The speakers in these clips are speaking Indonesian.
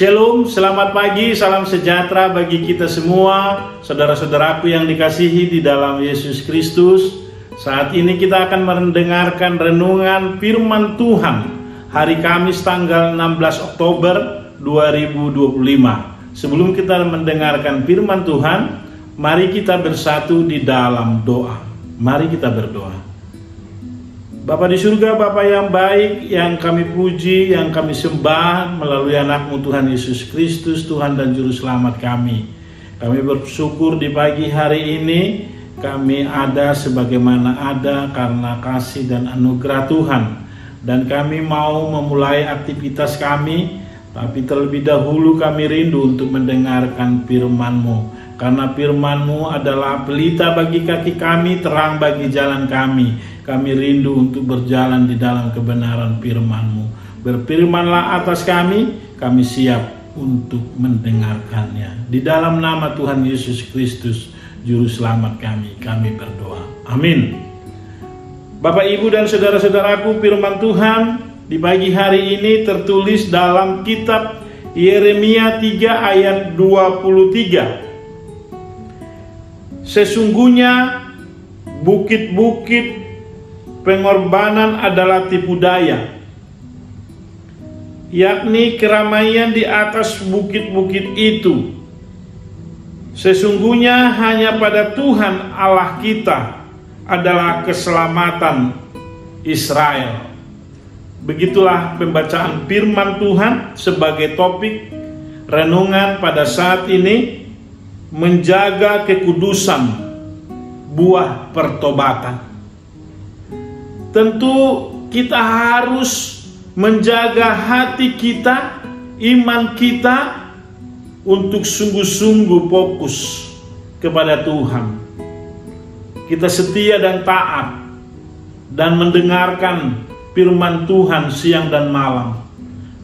Shalom, selamat pagi, salam sejahtera bagi kita semua, saudara-saudaraku yang dikasihi di dalam Yesus Kristus. Saat ini kita akan mendengarkan renungan firman Tuhan hari Kamis tanggal 16 Oktober 2025. Sebelum kita mendengarkan firman Tuhan, mari kita bersatu di dalam doa. Mari kita berdoa. Bapa di surga, Bapa yang baik, yang kami puji, yang kami sembah melalui anak-Mu Tuhan Yesus Kristus, Tuhan dan Juru Selamat kami. Kami bersyukur di pagi hari ini kami ada sebagaimana ada karena kasih dan anugerah Tuhan. Dan kami mau memulai aktivitas kami, tapi terlebih dahulu kami rindu untuk mendengarkan firman-Mu. Karena firman-Mu adalah pelita bagi kaki kami, terang bagi jalan kami. Kami rindu untuk berjalan di dalam kebenaran firman-Mu. Berfirmanlah atas kami siap untuk mendengarkannya. Di dalam nama Tuhan Yesus Kristus, Juru Selamat kami berdoa. Amin. Bapak, Ibu, dan saudara-saudaraku, firman Tuhan di pagi hari ini tertulis dalam kitab Yeremia 3 ayat 23. Sesungguhnya bukit-bukit pengorbanan adalah tipu daya, yakni keramaian di atas bukit-bukit itu. Sesungguhnya hanya pada Tuhan Allah kita adalah keselamatan Israel. Begitulah pembacaan firman Tuhan sebagai topik renungan pada saat ini, menjaga kekudusan buah pertobatan. Tentu kita harus menjaga hati kita, iman kita untuk sungguh-sungguh fokus kepada Tuhan. Kita setia dan taat dan mendengarkan firman Tuhan siang dan malam.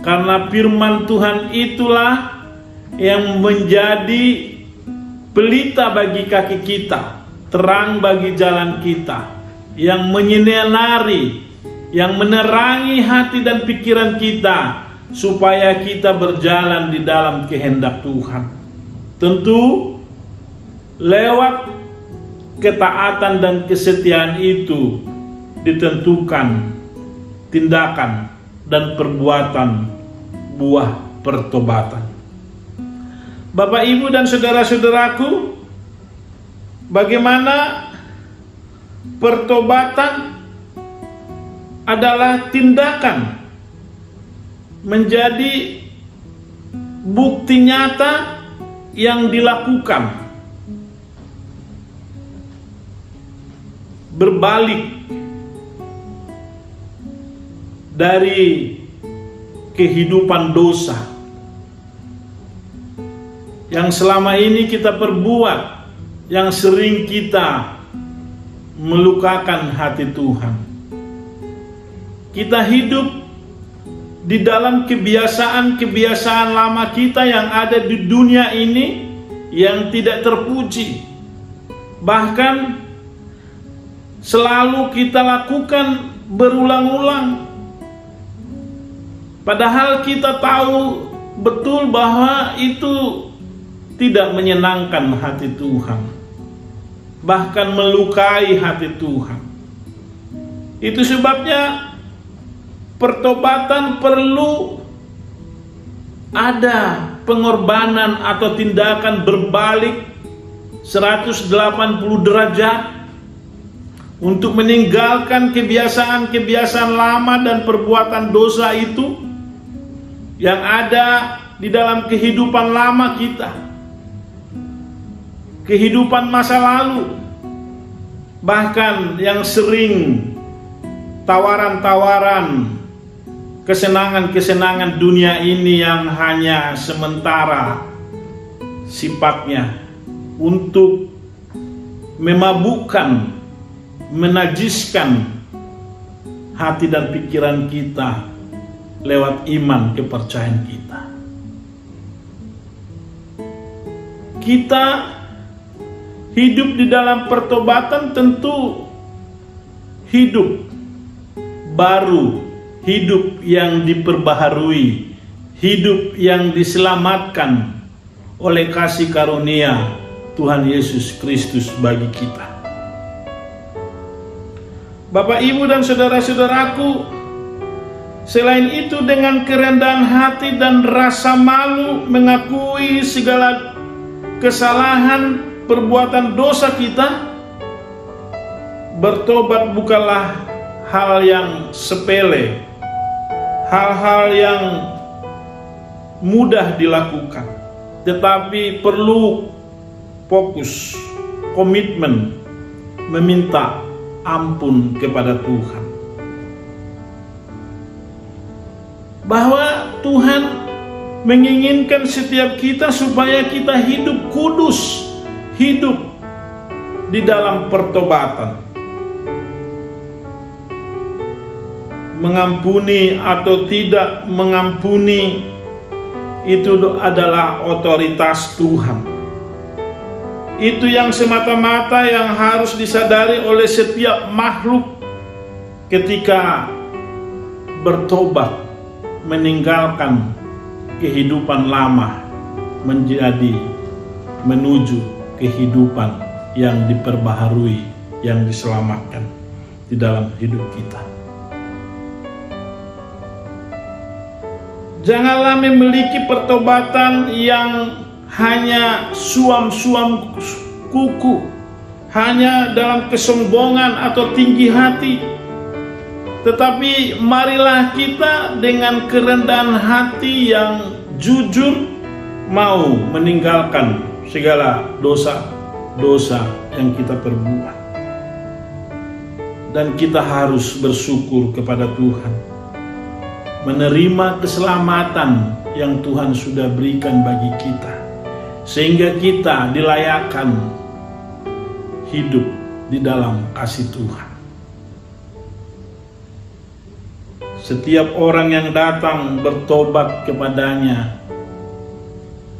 Karena firman Tuhan itulah yang menjadi pelita bagi kaki kita, terang bagi jalan kita, yang menyinari, yang menerangi hati dan pikiran kita, supaya kita berjalan di dalam kehendak Tuhan. Tentu lewat ketaatan dan kesetiaan itu ditentukan tindakan dan perbuatan buah pertobatan. Bapak, Ibu, dan saudara-saudaraku, bagaimana pertobatan adalah tindakan menjadi bukti nyata yang dilakukan, berbalik dari kehidupan dosa yang selama ini kita perbuat, yang sering kita melukakan hati Tuhan. Kita hidup di dalam kebiasaan-kebiasaan lama kita yang ada di dunia ini yang tidak terpuji. Bahkan selalu kita lakukan berulang-ulang. Padahal kita tahu betul bahwa itu tidak menyenangkan hati Tuhan, bahkan melukai hati Tuhan. Itu sebabnya pertobatan perlu ada pengorbanan atau tindakan berbalik 180 derajat untuk meninggalkan kebiasaan-kebiasaan lama dan perbuatan dosa itu yang ada di dalam kehidupan lama kita, kehidupan masa lalu, bahkan yang sering tawaran-tawaran kesenangan-kesenangan dunia ini yang hanya sementara sifatnya untuk memabukkan, menajiskan hati dan pikiran kita lewat iman kepercayaan kita. Kita hidup di dalam pertobatan tentu hidup baru, hidup yang diperbaharui, hidup yang diselamatkan oleh kasih karunia Tuhan Yesus Kristus bagi kita. Bapak, Ibu, dan saudara-saudaraku, selain itu dengan kerendahan hati dan rasa malu mengakui segala kesalahan perbuatan dosa kita, bertobat bukanlah hal yang sepele, hal-hal yang mudah dilakukan, tetapi perlu fokus, komitmen, meminta ampun kepada Tuhan. Bahwa Tuhan menginginkan setiap kita supaya kita hidup kudus, hidup di dalam pertobatan. Mengampuni atau tidak mengampuni itu adalah otoritas Tuhan. Itu yang semata-mata yang harus disadari oleh setiap makhluk ketika bertobat, meninggalkan kehidupan lama menuju kehidupan yang diperbaharui, yang diselamatkan di dalam hidup kita. Janganlah memiliki pertobatan yang hanya suam-suam kuku, hanya dalam kesombongan atau tinggi hati. Tetapi marilah kita dengan kerendahan hati yang jujur mau meninggalkan segala dosa-dosa yang kita perbuat. Dan kita harus bersyukur kepada Tuhan, menerima keselamatan yang Tuhan sudah berikan bagi kita, sehingga kita dilayakkan hidup di dalam kasih Tuhan. Setiap orang yang datang bertobat kepadanya,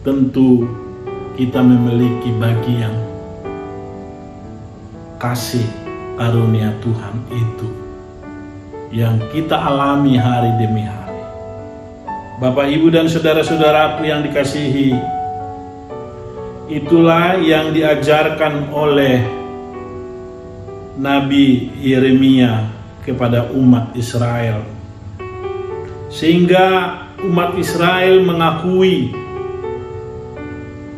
tentu kita memiliki bagian kasih karunia Tuhan itu yang kita alami hari demi hari. Bapak, Ibu, dan saudara-saudaraku yang dikasihi, itulah yang diajarkan oleh Nabi Yeremia kepada umat Israel, sehingga umat Israel mengakui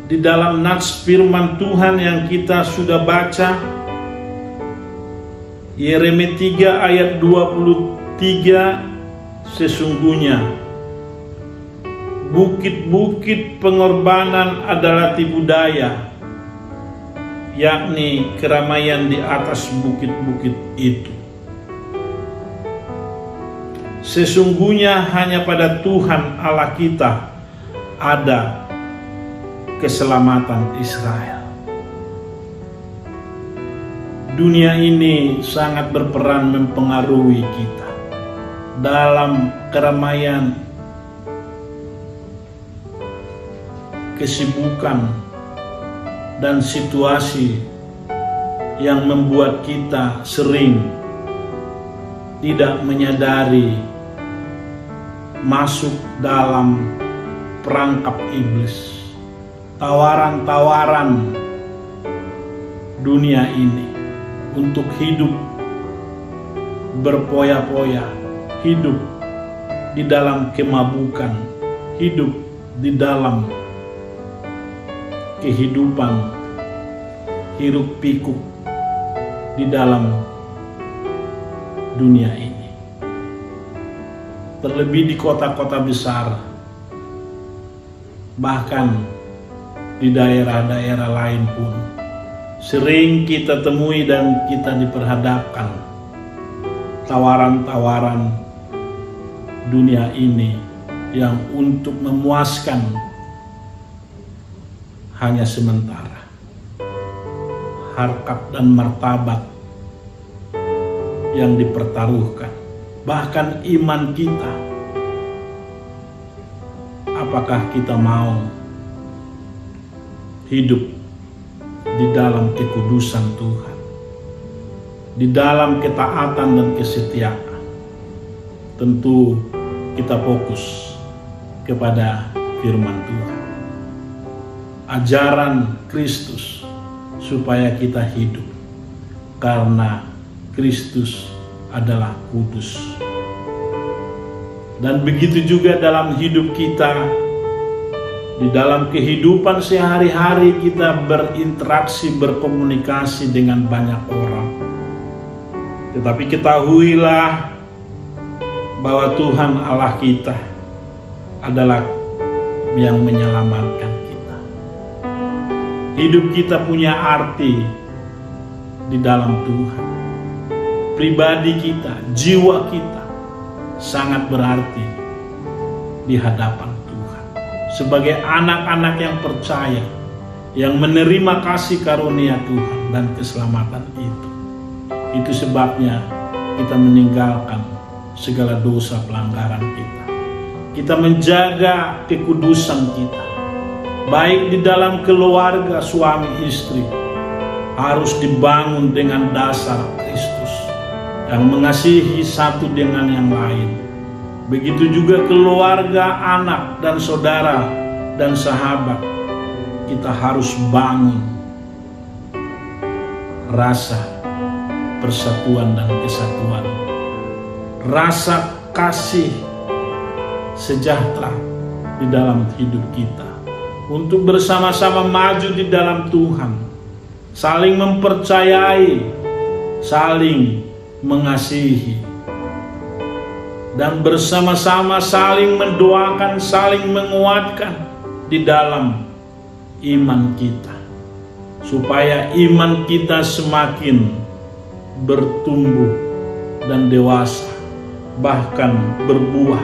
di dalam nats firman Tuhan yang kita sudah baca, Yeremia 3 ayat 23, sesungguhnya bukit-bukit pengorbanan adalah tipu daya, yakni keramaian di atas bukit-bukit itu. Sesungguhnya hanya pada Tuhan Allah kita ada keselamatan Israel. Dunia ini sangat berperan mempengaruhi kita dalam keramaian, kesibukan, dan situasi yang membuat kita sering tidak menyadari masuk dalam perangkap iblis, tawaran-tawaran dunia ini untuk hidup berpoya-poya, hidup di dalam kemabukan, hidup di dalam kehidupan hiruk pikuk di dalam dunia ini. Terlebih di kota-kota besar, bahkan di daerah-daerah lain pun sering kita temui dan kita diperhadapkan tawaran-tawaran dunia ini yang untuk memuaskan hanya sementara, harkat dan martabat yang dipertaruhkan, bahkan iman kita. Apakah kita mau hidup di dalam kekudusan Tuhan, di dalam ketaatan dan kesetiaan? Tentu kita fokus kepada firman Tuhan, ajaran Kristus, supaya kita hidup karena Kristus adalah kudus. Dan begitu juga dalam hidup kita, di dalam kehidupan sehari-hari kita berinteraksi, berkomunikasi dengan banyak orang. Tetapi ketahuilah bahwa Tuhan Allah kita adalah yang menyelamatkan kita. Hidup kita punya arti di dalam Tuhan. Pribadi kita, jiwa kita sangat berarti di hadapan Tuhan. Sebagai anak-anak yang percaya, yang menerima kasih karunia Tuhan dan keselamatan itu. Itu sebabnya kita meninggalkan segala dosa pelanggaran kita. Kita menjaga kekudusan kita. Baik di dalam keluarga suami istri harus dibangun dengan dasar Kristus yang mengasihi satu dengan yang lain. Begitu juga keluarga, anak dan saudara dan sahabat, kita harus bangun rasa persatuan dan kesatuan, rasa kasih sejahtera di dalam hidup kita, untuk bersama-sama maju di dalam Tuhan, saling mempercayai, saling mengasihi, dan bersama-sama saling mendoakan, saling menguatkan di dalam iman kita, supaya iman kita semakin bertumbuh dan dewasa, bahkan berbuah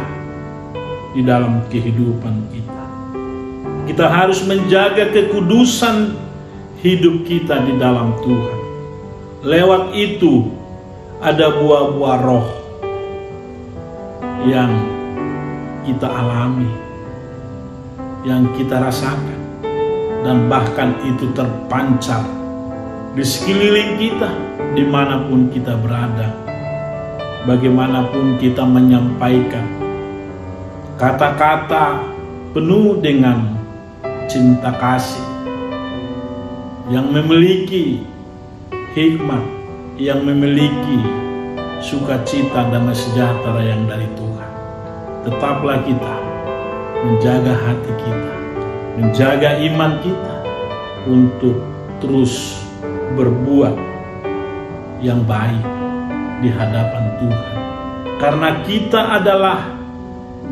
di dalam kehidupan kita. Kita harus menjaga kekudusan hidup kita di dalam Tuhan. Lewat itu ada buah-buah roh yang kita alami, yang kita rasakan, dan bahkan itu terpancar di sekeliling kita, dimanapun kita berada, bagaimanapun kita menyampaikan kata-kata penuh dengan cinta kasih, yang memiliki hikmat, yang memiliki sukacita dan sejahtera yang dari Tuhan. Tetaplah kita menjaga hati kita, menjaga iman kita untuk terus berbuat yang baik di hadapan Tuhan. Karena kita adalah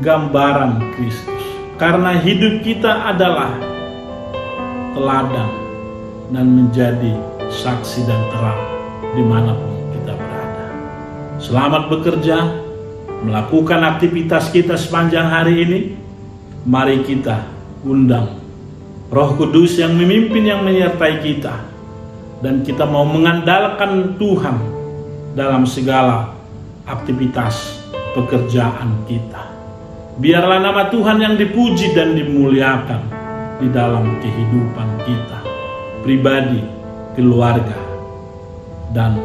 gambaran Kristus. Karena hidup kita adalah teladan dan menjadi saksi dan terang dimanapun kita berada. Selamat bekerja, melakukan aktivitas kita sepanjang hari ini. Mari kita undang Roh Kudus yang memimpin, yang menyertai kita, dan kita mau mengandalkan Tuhan dalam segala aktivitas pekerjaan kita. Biarlah nama Tuhan yang dipuji dan dimuliakan di dalam kehidupan kita, pribadi, keluarga, dan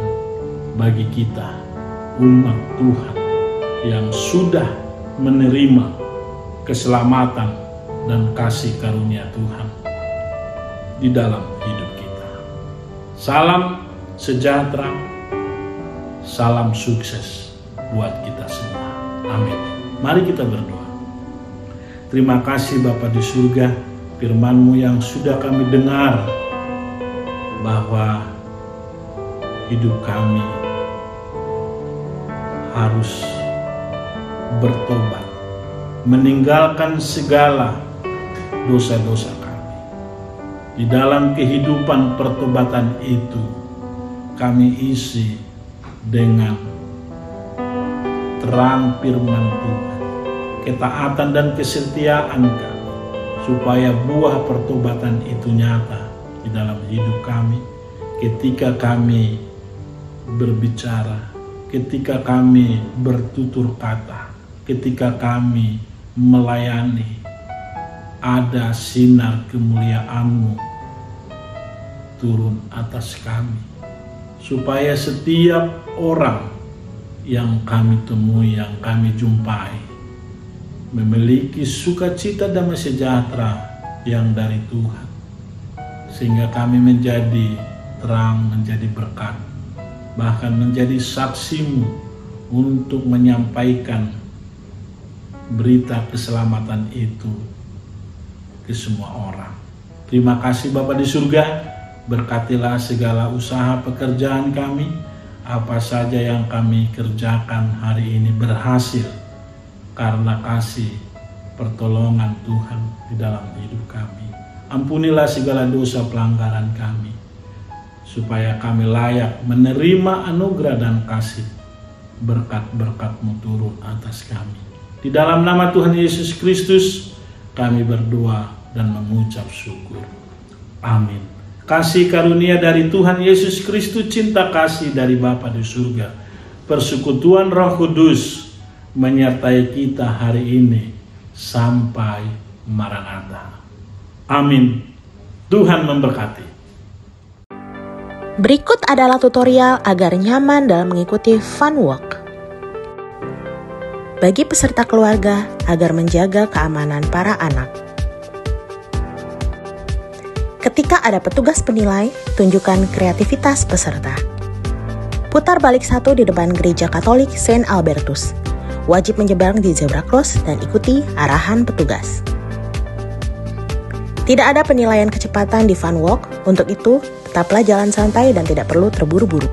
bagi kita umat Tuhan yang sudah menerima keselamatan dan kasih karunia Tuhan. di dalam hidup kita. Salam sejahtera, salam sukses buat kita semua. Amin. Mari kita berdoa. Terima kasih Bapa di surga, firman-Mu yang sudah kami dengar, bahwa hidup kami harus bertobat, meninggalkan segala dosa-dosa kami. Di dalam kehidupan pertobatan itu, kami isi dengan terang firman Tuhan, ketaatan dan kesetiaan kami, supaya buah pertobatan itu nyata di dalam hidup kami, ketika kami berbicara, ketika kami bertutur kata, ketika kami melayani, ada sinar kemuliaan-Mu turun atas kami, supaya setiap orang yang kami temui, yang kami jumpai, memiliki sukacita damai sejahtera yang dari Tuhan, sehingga kami menjadi terang, menjadi berkat, bahkan menjadi saksi-Mu untuk menyampaikan berita keselamatan itu ke semua orang. Terima kasih Bapa di surga, berkatilah segala usaha pekerjaan kami, apa saja yang kami kerjakan hari ini berhasil karena kasih pertolongan Tuhan di dalam hidup kami. Ampunilah segala dosa pelanggaran kami, supaya kami layak menerima anugerah dan kasih berkat-berkat-Mu turun atas kami. Di dalam nama Tuhan Yesus Kristus kami berdoa dan mengucap syukur. Amin. Kasih karunia dari Tuhan Yesus Kristus, cinta kasih dari Bapa di surga, persekutuan Roh Kudus menyertai kita hari ini sampai Maranatha. Amin. Tuhan memberkati. Berikut adalah tutorial agar nyaman dalam mengikuti Fun Walk. Bagi peserta keluarga agar menjaga keamanan para anak. Ketika ada petugas penilai, tunjukkan kreativitas peserta. Putar balik satu di depan gereja Katolik Saint Albertus. Wajib menyeberang di zebra cross dan ikuti arahan petugas. Tidak ada penilaian kecepatan di Fun Walk, untuk itu tetaplah jalan santai dan tidak perlu terburu-buru.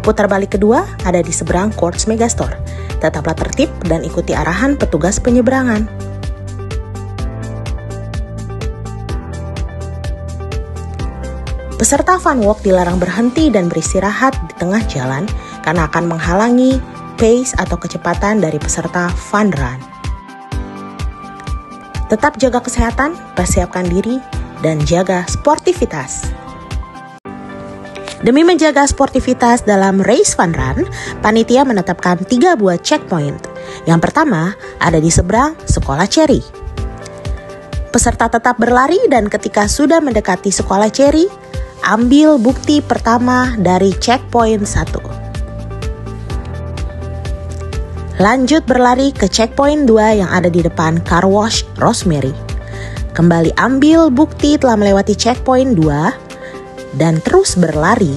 Putar balik kedua ada di seberang Courts Megastore. Tetaplah tertib dan ikuti arahan petugas penyeberangan. Peserta Fun Walk dilarang berhenti dan beristirahat di tengah jalan karena akan menghalangi pace atau kecepatan dari peserta Fun Run. Tetap jaga kesehatan, persiapkan diri, dan jaga sportivitas. Demi menjaga sportivitas dalam Race Fun Run, panitia menetapkan 3 buah checkpoint. Yang pertama ada di seberang Sekolah Cherry. Peserta tetap berlari dan ketika sudah mendekati Sekolah Cherry, ambil bukti pertama dari checkpoint 1. Lanjut berlari ke checkpoint 2 yang ada di depan Car Wash Rosemary. Kembali ambil bukti telah melewati checkpoint 2 dan terus berlari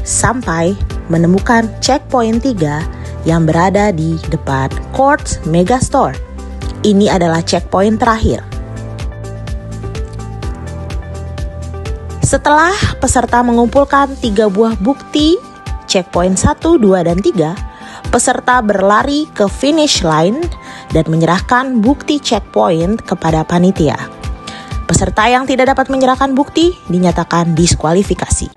sampai menemukan checkpoint 3 yang berada di depan Courts Megastore. Ini adalah checkpoint terakhir. Setelah peserta mengumpulkan 3 buah bukti, checkpoint 1, 2, dan 3, peserta berlari ke finish line dan menyerahkan bukti checkpoint kepada panitia. Peserta yang tidak dapat menyerahkan bukti dinyatakan diskualifikasi.